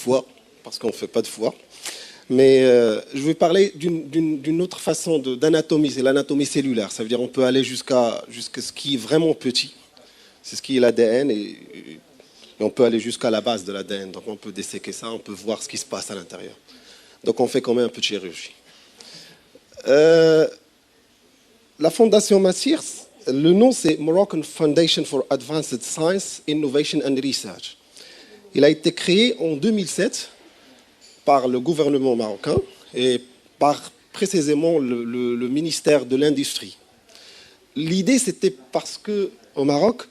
foie, parce qu'on ne fait pas de foie. Mais je vais parler d'une autre façon d'anatomie, c'est l'anatomie cellulaire. Ça veut dire qu'on peut aller jusqu'à ce qui est vraiment petit. C'est ce qui est l'ADN et on peut aller jusqu'à la base de l'ADN. Donc on peut disséquer ça, on peut voir ce qui se passe à l'intérieur. Donc on fait quand même un peu de chirurgie. La fondation Massir, le nom c'est Moroccan Foundation for Advanced Science, Innovation and Research. Il a été créé en 2007 par le gouvernement marocain et par précisément le ministère de l'Industrie. L'idée, c'était parce qu'au Maroc,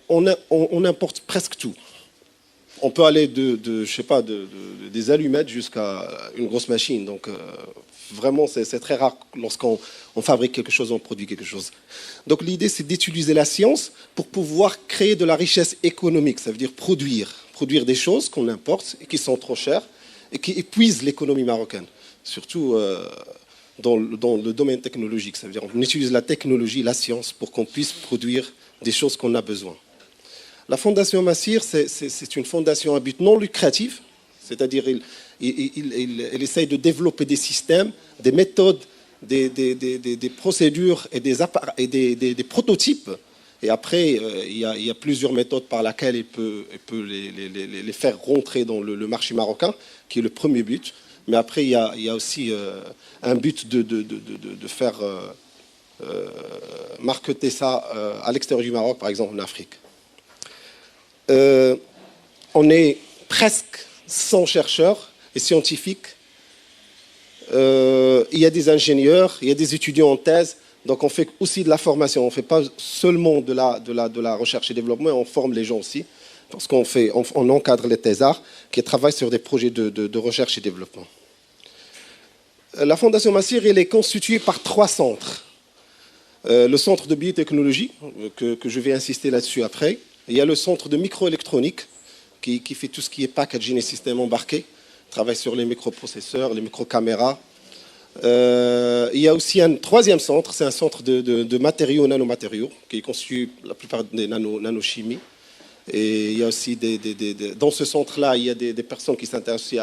on importe presque tout. On peut aller des allumettes jusqu'à une grosse machine. Donc, vraiment, c'est très rare lorsqu'on fabrique quelque chose, on produit quelque chose. Donc, l'idée, c'est d'utiliser la science pour pouvoir créer de la richesse économique. Ça veut dire produire des choses qu'on importe et qui sont trop chères et qui épuisent l'économie marocaine, surtout dans le domaine technologique. Ça veut dire qu'on utilise la technologie, la science pour qu'on puisse produire des choses qu'on a besoin. La Fondation Massir, c'est une fondation à but non lucratif, c'est-à-dire il essaye de développer des systèmes, des méthodes, des procédures et des prototypes. Et après, il y a plusieurs méthodes par lesquelles il peut les faire rentrer dans le marché marocain, qui est le premier but. Mais après, il y a aussi un but de faire marketer ça à l'extérieur du Maroc, par exemple en Afrique. On est presque 100 chercheurs et scientifiques. Il y a des ingénieurs, il y a des étudiants en thèse. Donc on fait aussi de la formation, on ne fait pas seulement de la recherche et développement, on forme les gens aussi, parce on encadre les thésards qui travaillent sur des projets de recherche et développement. La Fondation Massir, elle est constituée par 3 centres. Le centre de biotechnologie, que je vais insister là-dessus après. Il y a le centre de microélectronique, qui fait tout ce qui est packaging et système embarqué, travaille sur les microprocesseurs, les microcaméras. Il y a aussi un 3e centre, c'est un centre de matériaux, nanomatériaux, qui constitue la plupart des nanochimies. Et il y a aussi dans ce centre-là, il y a des personnes qui s'intéressent aussi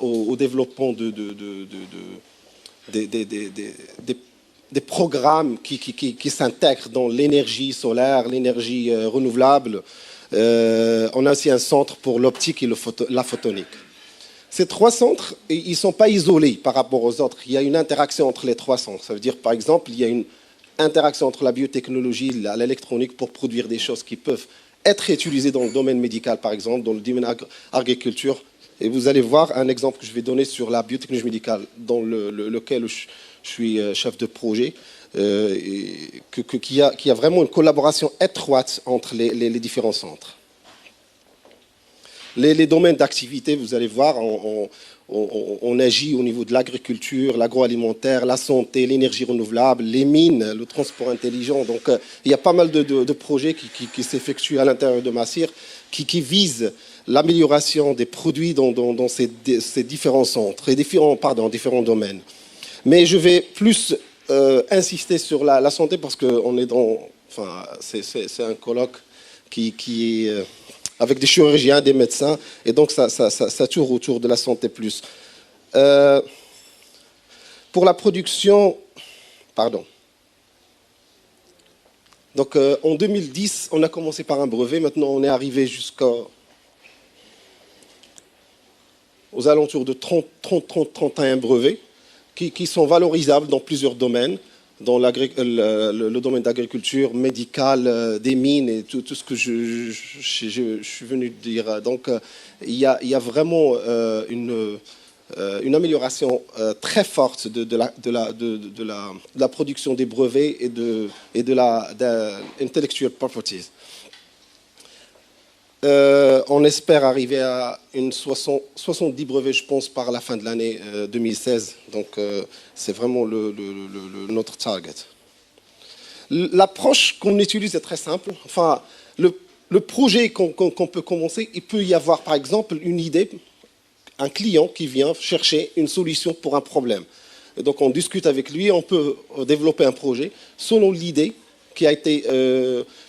au développement des programmes qui s'intègrent dans l'énergie solaire, l'énergie renouvelable. On a aussi un centre pour l'optique et la photonique. Ces 3 centres, ils ne sont pas isolés par rapport aux autres. Il y a une interaction entre les 3 centres. Ça veut dire, par exemple, il y a une interaction entre la biotechnologie et l'électronique pour produire des choses qui peuvent être utilisées dans le domaine médical, par exemple, dans le domaine agriculture. Et vous allez voir un exemple que je vais donner sur la biotechnologie médicale, dans lequel je suis chef de projet, qui a vraiment une collaboration étroite entre les différents centres. Les domaines d'activité, vous allez voir, on agit au niveau de l'agriculture, l'agroalimentaire, la santé, l'énergie renouvelable, les mines, le transport intelligent. Donc, il y a pas mal de projets qui s'effectuent à l'intérieur de Massir qui visent l'amélioration des produits dans ces différents centres et différents domaines. Mais je vais plus insister sur la santé parce que c'est un colloque qui est avec des chirurgiens, des médecins, et donc ça tourne autour de la santé plus. Pour la production, Donc en 2010, on a commencé par un brevet, maintenant on est arrivé jusqu'aux alentours de 31 brevets qui sont valorisables dans plusieurs domaines, dans le domaine d'agriculture, médical, des mines et tout ce que je suis venu dire. Donc il y a vraiment une amélioration très forte de la production des brevets et de intellectual properties. On espère arriver à 70 brevets, je pense, par la fin de l'année 2016. Donc, c'est vraiment notre target. L'approche qu'on utilise est très simple. Enfin, le projet qu'on peut commencer, il peut y avoir, par exemple, une idée, un client qui vient chercher une solution pour un problème. Et donc, on discute avec lui, on peut développer un projet selon l'idée qui a été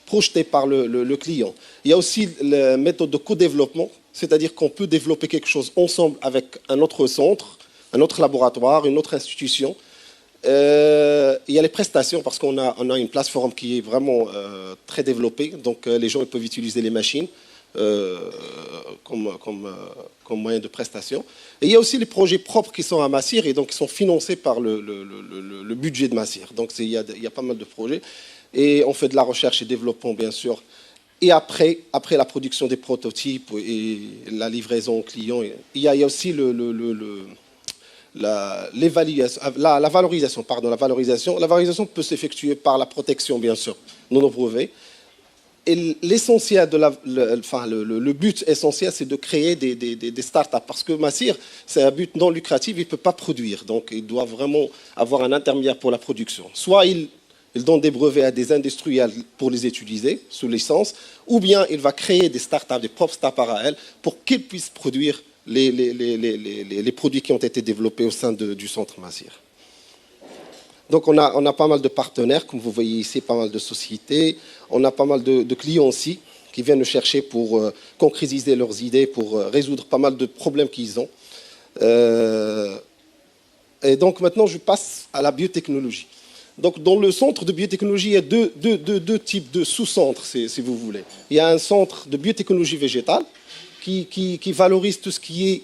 projetée par le client. Il y a aussi la méthode de co-développement c'est-à-dire qu'on peut développer quelque chose ensemble avec un autre centre, un autre laboratoire, une autre institution. Il y a les prestations, parce qu'on a une plateforme qui est vraiment très développée, donc les gens ils peuvent utiliser les machines comme moyen de prestation. Et il y a aussi les projets propres qui sont à Massir et donc qui sont financés par le budget de Massir. Donc il y a pas mal de projets. Et on fait de la recherche et développement, bien sûr. Et après la production des prototypes et la livraison aux clients, il y a aussi l'évaluation, la valorisation, pardon, la valorisation. La valorisation peut s'effectuer par la protection, bien sûr, de nos brevets. Et l'essentiel le but essentiel, c'est de créer des startups. Parce que Massir, c'est un but non lucratif, il ne peut pas produire. Donc, il doit vraiment avoir un intermédiaire pour la production. Soit il donne des brevets à des industriels pour les utiliser sous licence, ou bien il va créer des startups, des propres startups à elle, pour qu'ils puissent produire les produits qui ont été développés au sein du centre Massir. Donc on a pas mal de partenaires, comme vous voyez ici, pas mal de sociétés. On a pas mal de clients aussi qui viennent nous chercher pour concrétiser leurs idées, pour résoudre pas mal de problèmes qu'ils ont. Et donc maintenant, je passe à la biotechnologie. Donc dans le centre de biotechnologie, il y a deux types de sous-centres, si vous voulez. Il y a un centre de biotechnologie végétale qui valorise tout ce qui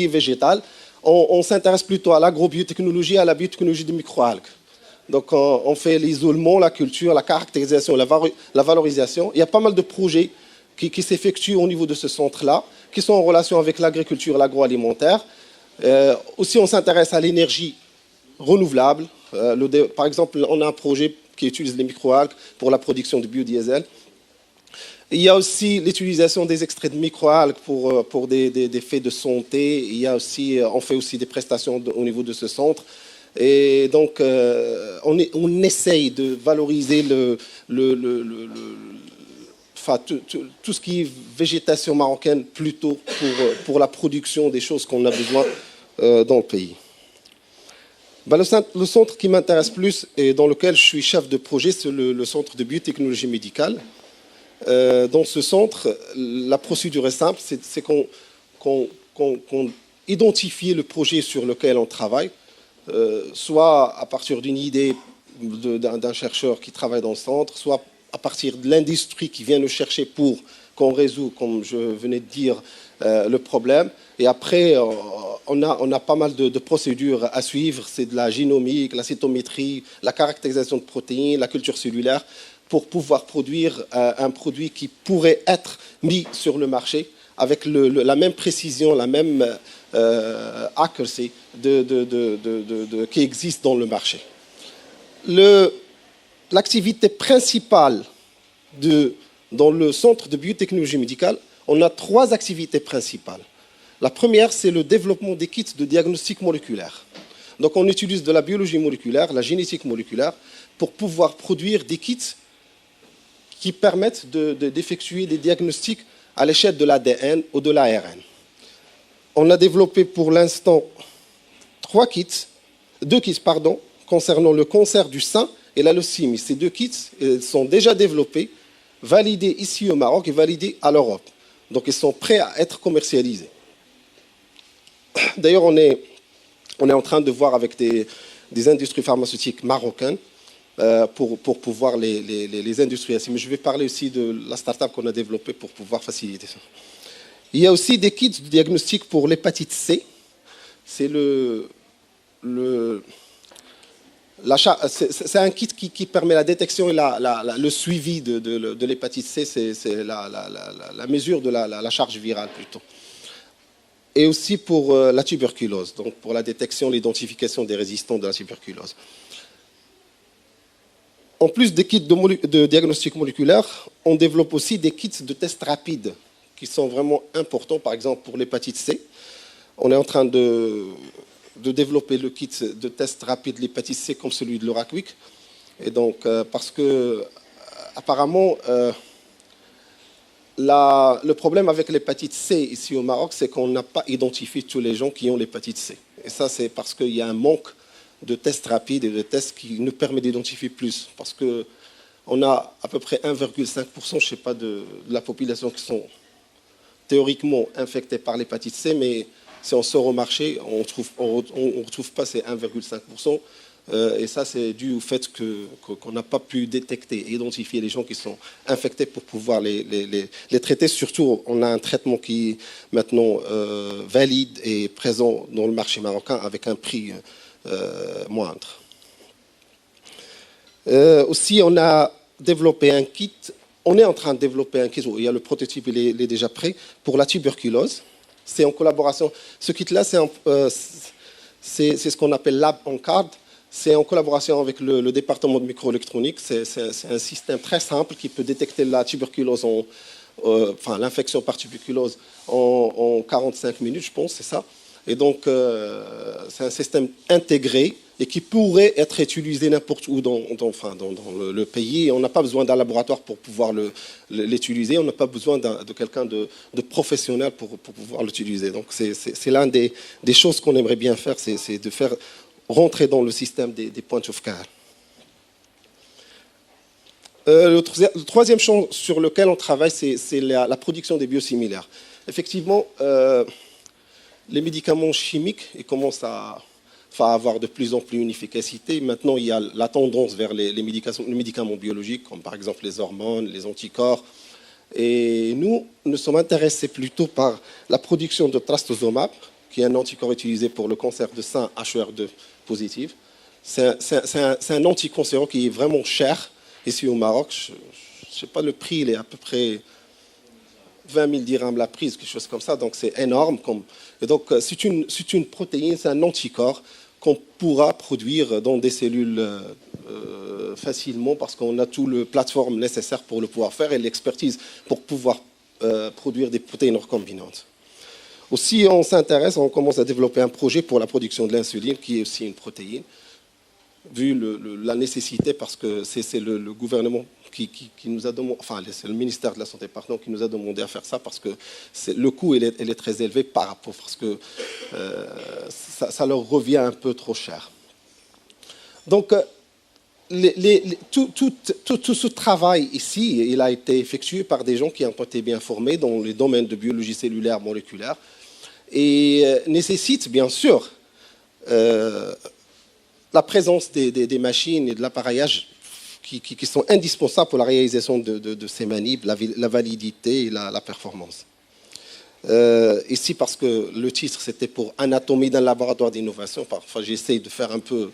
est végétal. On s'intéresse plutôt à l'agrobiotechnologie, à la biotechnologie des microalgues. Donc, on fait l'isolement, la culture, la caractérisation, la valorisation. Il y a pas mal de projets qui s'effectuent au niveau de ce centre-là, qui sont en relation avec l'agriculture, l'agroalimentaire. Aussi, on s'intéresse à l'énergie renouvelable. Par exemple, on a un projet qui utilise les microalgues pour la production de biodiesel. Il y a aussi l'utilisation des extraits de microalgues pour des faits de santé. Il y a aussi, on fait aussi des prestations au niveau de ce centre. Et donc, on essaye de valoriser tout ce qui est végétation marocaine plutôt pour la production des choses qu'on a besoin dans le pays. Le centre qui m'intéresse plus et dans lequel je suis chef de projet, c'est le centre de biotechnologie médicale. Dans ce centre, la procédure est simple, c'est qu'on identifie le projet sur lequel on travaille, soit à partir d'une idée d'un chercheur qui travaille dans le centre, soit à partir de l'industrie qui vient nous chercher pour qu'on résout, comme je venais de dire, le problème. Et après, on a pas mal de procédures à suivre. C'est de la génomique, la cytométrie, la caractérisation de protéines, la culture cellulaire, pour pouvoir produire un produit qui pourrait être mis sur le marché avec la même précision, la même accuracy qui existe dans le marché. L'activité principale dans le centre de biotechnologie médicale, on a 3 activités principales. La première, c'est le développement des kits de diagnostic moléculaire. Donc on utilise de la biologie moléculaire, la génétique moléculaire, pour pouvoir produire des kits qui permettent d'effectuer des diagnostics à l'échelle de l'ADN ou de l'ARN. On a développé pour l'instant 2 kits concernant le cancer du sein et la leucémie. Ces 2 kits sont déjà développés, validés ici au Maroc et validés à l'Europe. Donc ils sont prêts à être commercialisés. D'ailleurs, on est en train de voir avec des industries pharmaceutiques marocaines pour pouvoir les industrialiser. Mais je vais parler aussi de la start-up qu'on a développée pour pouvoir faciliter ça. Il y a aussi des kits de diagnostic pour l'hépatite C. C'est c'est un kit qui permet la détection et le suivi de l'hépatite C. C'est la mesure de la charge virale plutôt. Et aussi pour la tuberculose, donc pour la détection et l'identification des résistants de la tuberculose. En plus des kits de diagnostic moléculaire, on développe aussi des kits de tests rapides qui sont vraiment importants, par exemple pour l'hépatite C. On est en train de développer le kit de test rapide de l'hépatite C comme celui de l'Euraquick. Et donc, parce que apparemment, le problème avec l'hépatite C ici au Maroc, c'est qu'on n'a pas identifié tous les gens qui ont l'hépatite C. Et ça, c'est parce qu'il y a un manque de tests rapides et de tests qui nous permettent d'identifier plus. Parce qu'on a à peu près 1,5%, je ne sais pas, de la population qui sont théoriquement infectés par l'hépatite C, mais si on sort au marché, on ne retrouve pas ces 1,5%. Et ça, c'est dû au fait qu'on n'a pas pu détecter et identifier les gens qui sont infectés pour pouvoir les traiter. Surtout, on a un traitement qui est maintenant valide et présent dans le marché marocain avec un prix moindre. Aussi, on a développé un kit. On est en train de développer un kit. Il y a le prototype, il est déjà prêt pour la tuberculose. C'est en collaboration. Ce kit-là, c'est ce qu'on appelle Lab on Card. C'est en collaboration avec le département de microélectronique. C'est un système très simple qui peut détecter la tuberculose, l'infection par tuberculose en 45 minutes, je pense, c'est ça. Et donc, c'est un système intégré et qui pourrait être utilisé n'importe où dans le pays. On n'a pas besoin d'un laboratoire pour pouvoir l'utiliser. On n'a pas besoin de quelqu'un de professionnel pour pouvoir l'utiliser. Donc, c'est l'une des choses qu'on aimerait bien faire, c'est de faire rentrer dans le système des point of care. Le troisième champ sur lequel on travaille, c'est la production des biosimilaires. Effectivement, les médicaments chimiques ils commencent à avoir de plus en plus une efficacité. Maintenant, il y a la tendance vers les médicaments biologiques, comme par exemple les hormones, les anticorps. Et nous sommes intéressés plutôt par la production de trastuzumab, qui est un anticorps utilisé pour le cancer de sein HER2 positif. C'est un anticancéreux qui est vraiment cher ici au Maroc. Je ne sais pas, le prix, il est à peu près 20 000 dirhams la prise, quelque chose comme ça. Donc, c'est énorme. Et donc, c'est une protéine, c'est un anticorps qu'on pourra produire dans des cellules facilement parce qu'on a tout le plateforme nécessaire pour le pouvoir faire et l'expertise pour pouvoir produire des protéines recombinantes. Aussi, on commence à développer un projet pour la production de l'insuline, qui est aussi une protéine, vu la nécessité, parce que c'est le gouvernement qui nous a demandé, c'est le ministère de la Santé, pardon, qui nous a demandé à faire ça, parce que le coût il est très élevé par rapport, parce que ça leur revient un peu trop cher. Donc, tout ce travail ici, il a été effectué par des gens qui ont été bien formés dans les domaines de biologie cellulaire, moléculaire, et nécessite bien sûr la présence des machines et de l'appareillage qui sont indispensables pour la réalisation de ces manips, la validité et la performance. Ici, parce que le titre, c'était pour Anatomie d'un laboratoire d'innovation. Parfois, j'essaie de faire un peu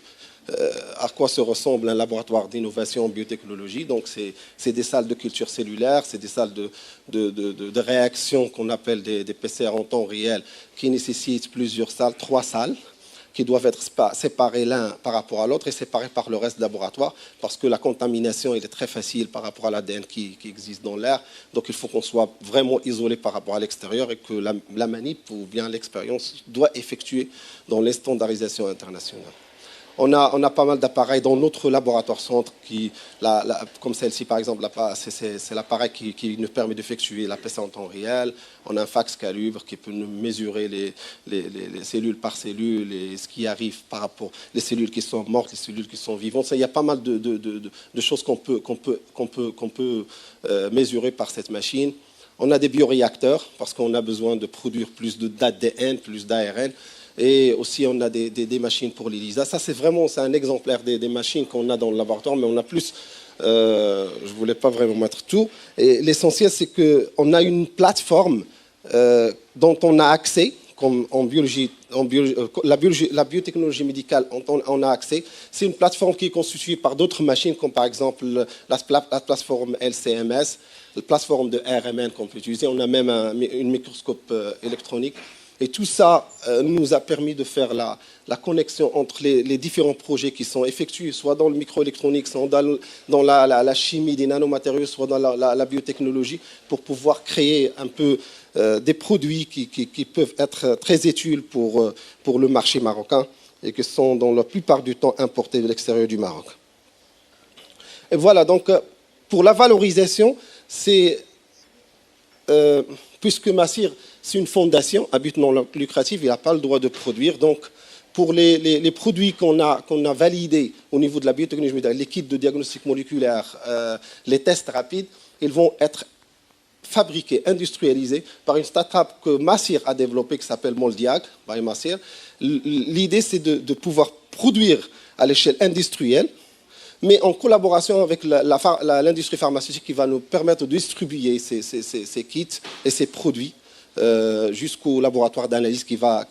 à quoi se ressemble un laboratoire d'innovation en biotechnologie. Donc, c'est des salles de culture cellulaire, c'est des salles de réaction qu'on appelle des PCR en temps réel, qui nécessitent plusieurs salles, 3 salles, qui doivent être séparées l'un par rapport à l'autre et séparées par le reste du laboratoire, parce que la contamination est très facile par rapport à l'ADN qui existe dans l'air. Donc, il faut qu'on soit vraiment isolé par rapport à l'extérieur et que la manip ou bien l'expérience doit effectuer dans les standardisations internationales. On a pas mal d'appareils dans notre laboratoire centre, comme celle-ci par exemple, c'est l'appareil qui nous permet d'effectuer la PCR en temps réel. On a un fax calibre qui peut nous mesurer les cellules par cellule et ce qui arrive par rapport aux cellules qui sont mortes, les cellules qui sont vivantes. Il y a pas mal de choses qu'on peut mesurer par cette machine. On a des bioréacteurs parce qu'on a besoin de produire plus d'ADN, plus d'ARN. Et aussi, on a des machines pour l'ELISA. Ça, c'est un exemplaire des machines qu'on a dans le laboratoire, mais on a plus. Je ne voulais pas vraiment mettre tout. Et l'essentiel, c'est qu'on a une plateforme dont on a accès, comme en biologie, la biotechnologie médicale, on a accès. C'est une plateforme qui est constituée par d'autres machines, comme par exemple la plateforme LCMS, la plateforme de RMN qu'on peut utiliser. On a même un microscope électronique. Et tout ça nous a permis de faire la connexion entre les différents projets qui sont effectués, soit dans le microélectronique, soit dans la chimie des nanomatériaux, soit dans la biotechnologie, pour pouvoir créer un peu des produits qui peuvent être très utiles pour le marché marocain et qui sont dans la plupart du temps importés de l'extérieur du Maroc. Et voilà, donc pour la valorisation, c'est... puisque Massir, c'est une fondation à but non lucratif, il n'a pas le droit de produire. Donc, pour les produits qu'on a validés au niveau de la biotechnologie, les kits de diagnostic moléculaire, les tests rapides, ils vont être fabriqués, industrialisés par une start-up que Massir a développée qui s'appelle Moldiag, by Massir. L'idée, c'est de pouvoir produire à l'échelle industrielle, mais en collaboration avec l'industrie pharmaceutique qui va nous permettre de distribuer ces kits et ces produits jusqu'au laboratoire d'analyse qui va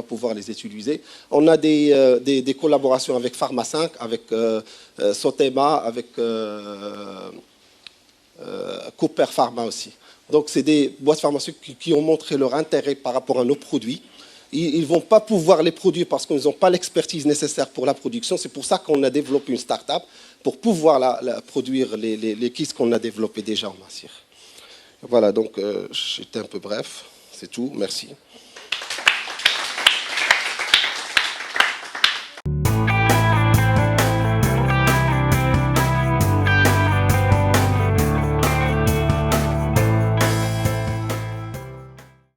pouvoir les utiliser. On a des collaborations avec Pharma5, avec Sotema, avec Cooper Pharma aussi. Donc, c'est des boîtes pharmaceutiques qui ont montré leur intérêt par rapport à nos produits. Ils ne vont pas pouvoir les produire parce qu'ils n'ont pas l'expertise nécessaire pour la production. C'est pour ça qu'on a développé une start-up pour pouvoir produire les kits qu'on a développés déjà en Massir. Voilà, donc j'étais un peu bref. C'est tout. Merci.